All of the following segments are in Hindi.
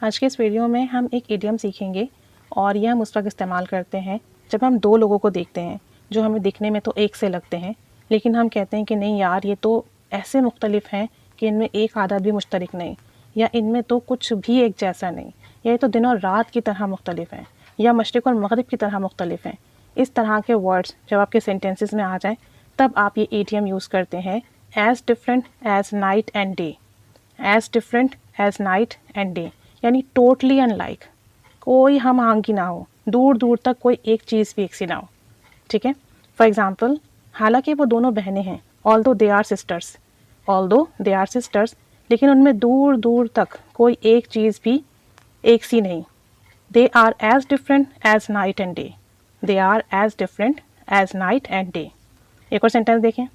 आज के इस वीडियो में हम एक इडियम सीखेंगे और यह हम उस वक्त इस्तेमाल करते हैं जब हम दो लोगों को देखते हैं जो हमें दिखने में तो एक से लगते हैं, लेकिन हम कहते हैं कि नहीं यार, ये तो ऐसे मुख्तलिफ हैं कि इनमें एक आदत भी मुश्तरक नहीं, या इनमें तो कुछ भी एक जैसा नहीं, या ये तो दिन और रात की तरह मुख्तलिफ हैं, या मशरिक़ और मगरिब की तरह मुख्तलिफ हैं। इस तरह के वर्ड्स जब आपके सेंटेंसेस में आ जाएँ तब आप ये इडियम यूज़ करते हैं, as different as night and day. As different as night and day यानी टोटली अनलाइक, कोई हम आंगी ना हो, दूर दूर तक कोई एक चीज़ भी एक सी ना हो। ठीक है। फॉर एग्ज़ाम्पल, हालांकि वो दोनों बहनें हैं, ऑल्दो दे आर सिस्टर्स, लेकिन उनमें दूर दूर तक कोई एक चीज़ भी एक सी नहीं। They are as different as night and day. They are as different as night and day. एक और सेंटेंस देखें,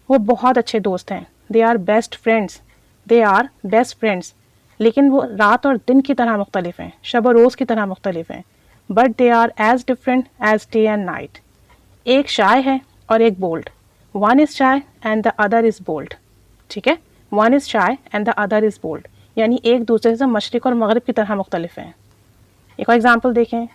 वो बहुत अच्छे दोस्त हैं। They are best friends. They are best friends, लेकिन वो रात और दिन की तरह मुख्तलिफ हैं, शब और रोज़ की तरह मुख्तलिफ हैं। But they are as different as day and night. एक शाय है और एक bold. One is shy and the other is bold. ठीक है, one is shy and the other is bold, यानी एक दूसरे से मशरिक़ और मगरिब की तरह मुख्तलिफ हैं। एक और एग्जाम्पल देखें,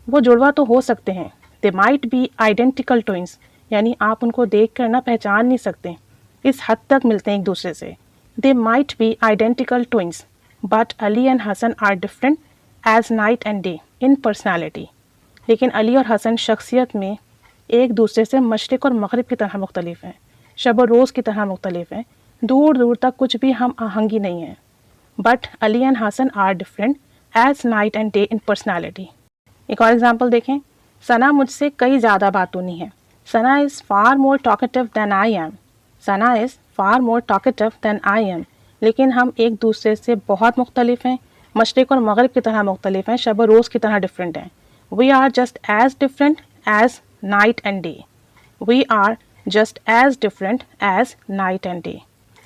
वो जुड़वा तो हो सकते हैं। दे माइट बी आइडेंटिकल ट्विंस, यानी आप उनको देख कर ना पहचान नहीं सकते, इस हद तक मिलते हैं एक दूसरे से। They might be identical twins but Ali and Hasan are different as night and day in personality. लेकिन अली और हसन शख्सियत में एक दूसरे से मशरिक़ और मगरिब की तरह मुख्तलिफ हैं, शब और रोज़ की तरह मुख्तलिफ हैं, दूर दूर तक कुछ भी हम आहंगी नहीं हैं। But Ali and Hasan are different as night and day in personality. एक और एग्जाम्पल देखें, सना मुझसे कई ज़्यादा बातूनी है। Sana is far more talkative than I am. Sana is far more talkative than I am, लेकिन हम एक दूसरे से बहुत मुख्तलिफ हैं, मशरिक़ और मगरिब की तरह मुख्तलिफ हैं, शब और रोज़ की तरह डिफरेंट हैं। We are just as different as night and day. We are just as different as night and day.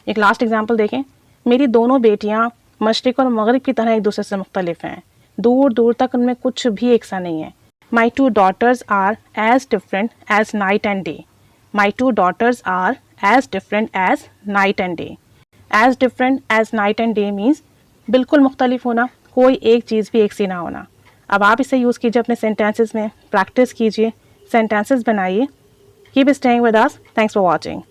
एक लास्ट एग्जाम्पल देखें, मेरी दोनों बेटियाँ मशरिक़ और मगरिब की तरह एक दूसरे से मुख्तलिफ हैं, दूर दूर तक उनमें कुछ भी एक सा नहीं है। My two daughters are as different as night and day. My two daughters are as different as night and day. As different as night and day means बिल्कुल मुख्तलिफ होना, कोई एक चीज़ भी एक सी ना होना। अब आप इसे यूज़ कीजिए अपने सेंटेंसेस में, प्रैक्टिस कीजिए, सेंटेंसेस बनाइए। Keep staying with us. Thanks for watching.